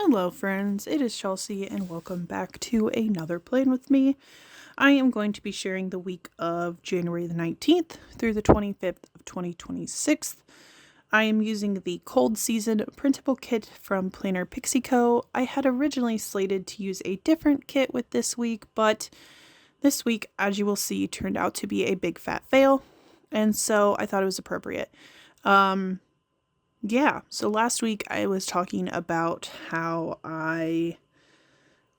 Hello friends, it is Chelsea and welcome back to another plan with me. I am going to be sharing the week of January the 19th through the 25th of 2026. I am using the cold season printable kit from Planner Pixie Co. I had originally slated to use a different kit with this week, but this week, as you will see, turned out to be a big fat fail, and so I thought it was appropriate. So last week I was talking about how I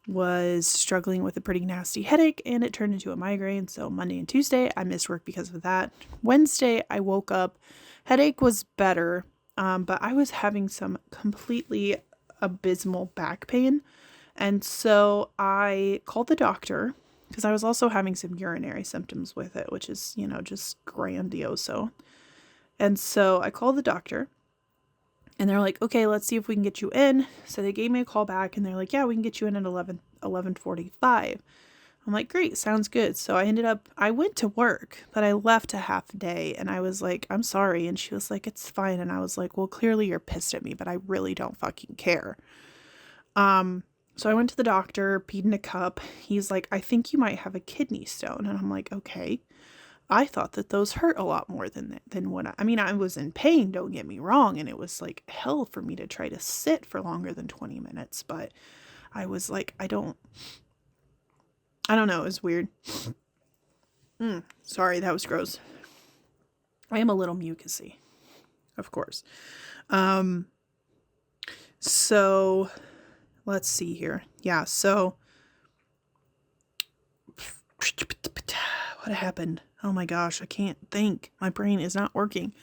was struggling with a pretty nasty headache and it turned into a migraine. So Monday and Tuesday I missed work because of that. Wednesday I woke up, headache was better, but I was having some completely abysmal back pain. And so I called the doctor because I was also having some urinary symptoms with it, which is, just grandioso. And so I called the doctor. And they're like, okay, let's see if we can get you in. So they gave me a call back and they're like, yeah, we can get you in at 11:45. I'm like, great, sounds good. So I went to work, but I left a half day and I was like, I'm sorry. And she was like, it's fine. And I was like, well, clearly you're pissed at me, but I really don't fucking care. So I went to the doctor, peed in a cup. He's like, I think you might have a kidney stone. And I'm like, okay. I thought that those hurt a lot more than when I was in pain, don't get me wrong, and it was like hell for me to try to sit for longer than 20 minutes, but I was like, I don't know, it was weird. Sorry, that was gross. I am a little mucusy, of course. So let's see here. Yeah, so what happened? Oh my gosh, I can't think. My brain is not working.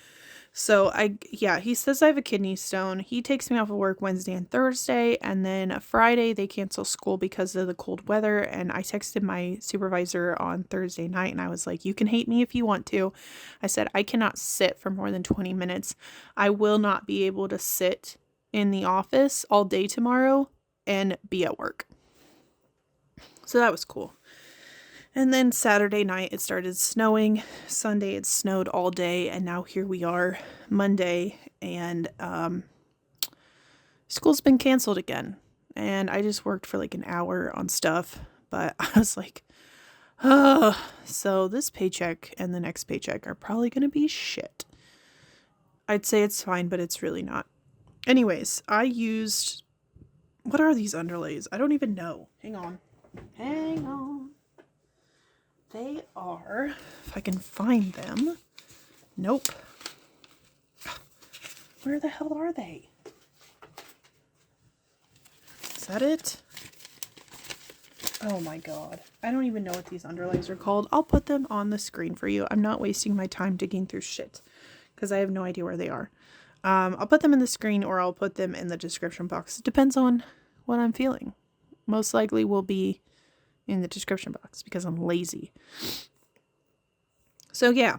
So he says I have a kidney stone. He takes me off of work Wednesday and Thursday, and then Friday they cancel school because of the cold weather. And I texted my supervisor on Thursday night and I was like, you can hate me if you want to. I said, I cannot sit for more than 20 minutes. I will not be able to sit in the office all day tomorrow and be at work. So that was cool. And then Saturday night, it started snowing. Sunday, it snowed all day. And now here we are, Monday. And school's been canceled again. And I just worked for like an hour on stuff. But I was like, oh. So this paycheck and the next paycheck are probably going to be shit. I'd say it's fine, but it's really not. Anyways, what are these underlays? I don't even know. Hang on. They are, if I can find them. Nope. Where the hell are they? Is that it? Oh my god. I don't even know what these underlays are called. I'll put them on the screen for you. I'm not wasting my time digging through shit because I have no idea where they are. I'll put them in the screen or I'll put them in the description box. It depends on what I'm feeling. Most likely will be in the description box because I'm lazy. So yeah.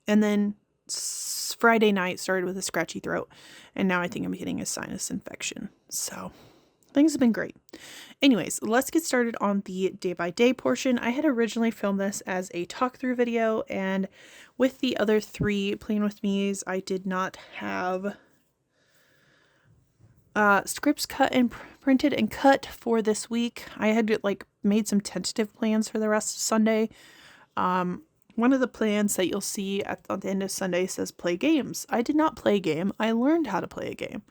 And then Friday night started with a scratchy throat. And now I think I'm getting a sinus infection. So things have been great. Anyways, let's get started on the day by day portion. I had originally filmed this as a talk through video. And with the other 3 Plan With Me's, I did not have scripts cut and printed and cut for this week. I had made some tentative plans for the rest of Sunday. One of the plans that you'll see at the end of Sunday says play games. I did not play a game. I learned how to play a game.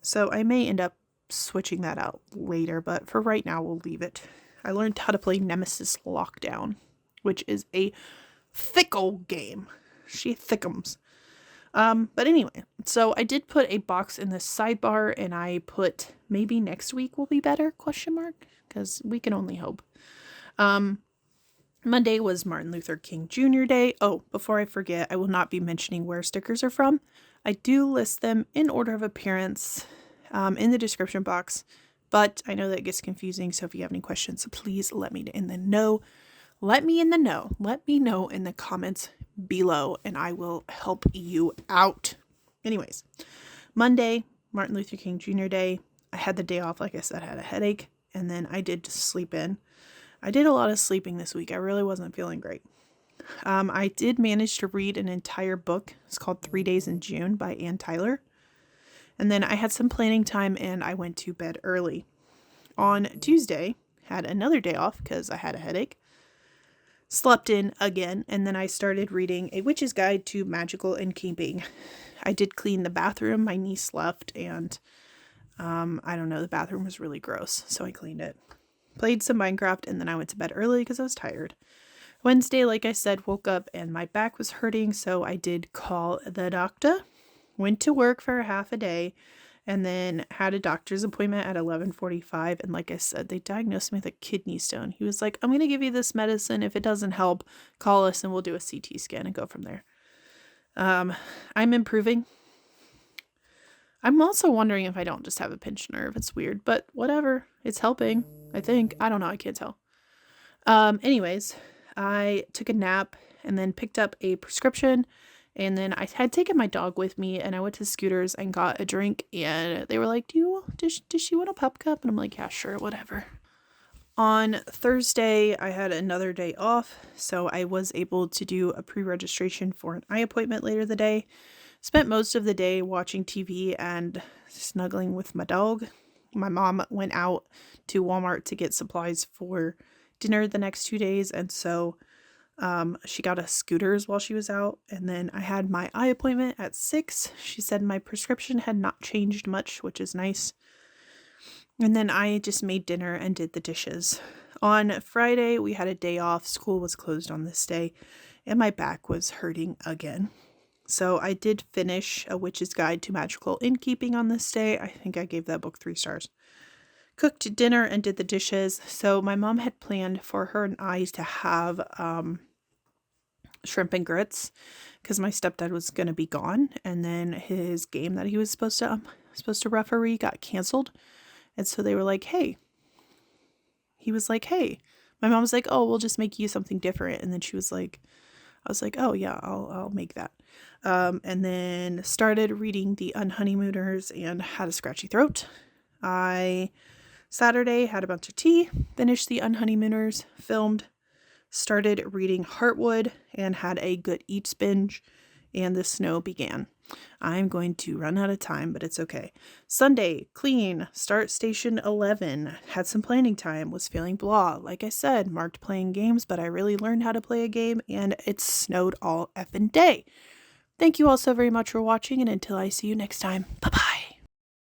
So I may end up switching that out later, but for right now, we'll leave it. I learned how to play Nemesis Lockdown, which is a fickle game. She thickums. But anyway, so I did put a box in the sidebar and I put maybe next week will be better, ? Because we can only hope. Monday was Martin Luther King Jr. Day. Oh, before I forget, I will not be mentioning where stickers are from. I do list them in order of appearance, in the description box, but I know that gets confusing. So if you have any questions, please let me know. Let me know in the comments below and I will help you out. Anyways, Monday, Martin Luther King Jr. Day. I had the day off. Like I said, I had a headache and then I did just sleep in. I did a lot of sleeping this week. I really wasn't feeling great. I did manage to read an entire book. It's called 3 Days in June by Ann Tyler. And then I had some planning time and I went to bed early. On Tuesday, had another day off because I had a headache. Slept in again, and then I started reading A Witch's Guide to Magical Innkeeping. I did clean the bathroom. My niece left, and I don't know, the bathroom was really gross, so I cleaned it. Played some Minecraft, and then I went to bed early because I was tired. Wednesday, like I said, woke up and my back was hurting, so I did call the doctor. Went to work for half a day, and then had a doctor's appointment at 11:45. And like I said, they diagnosed me with a kidney stone. He was like, I'm going to give you this medicine. If it doesn't help, call us and we'll do a CT scan and go from there. I'm improving. I'm also wondering if I don't just have a pinched nerve. It's weird, but whatever. It's helping, I think. I don't know. I can't tell. Anyways, I took a nap and then picked up a prescription. And then I had taken my dog with me, and I went to Scooters and got a drink, and they were like, does she want a pup cup? And I'm like, yeah, sure, whatever. On Thursday, I had another day off, so I was able to do a pre-registration for an eye appointment later the day. Spent most of the day watching TV and snuggling with my dog. My mom went out to Walmart to get supplies for dinner the next 2 days, and so she got us Scooters while she was out. And then I had my eye appointment at 6. She said my prescription had not changed much, which is nice. And then I just made dinner and did the dishes. On Friday, we had a day off. School was closed on this day, and my back was hurting again. So I did finish A Witch's Guide to Magical Innkeeping on this day. I think I gave that book 3 stars. Cooked dinner and did the dishes. So my mom had planned for her and I to have shrimp and grits because my stepdad was going to be gone, and then his game that he was supposed to referee got canceled. And so they were like, hey, my mom was like, oh, we'll just make you something different. And then she was like, I was like, oh yeah, I'll make that. And then started reading The Unhoneymooners and had a scratchy throat. Saturday had a bunch of tea, finished The Unhoneymooners, filmed, started reading Heartwood, and had a good eats binge, and the snow began. I'm going to run out of time, but it's okay. Sunday, clean, start station 11, had some planning time, was feeling blah. Like I said, marked playing games, but I really learned how to play a game, and it snowed all effing day. Thank you all so very much for watching, and until I see you next time, bye-bye.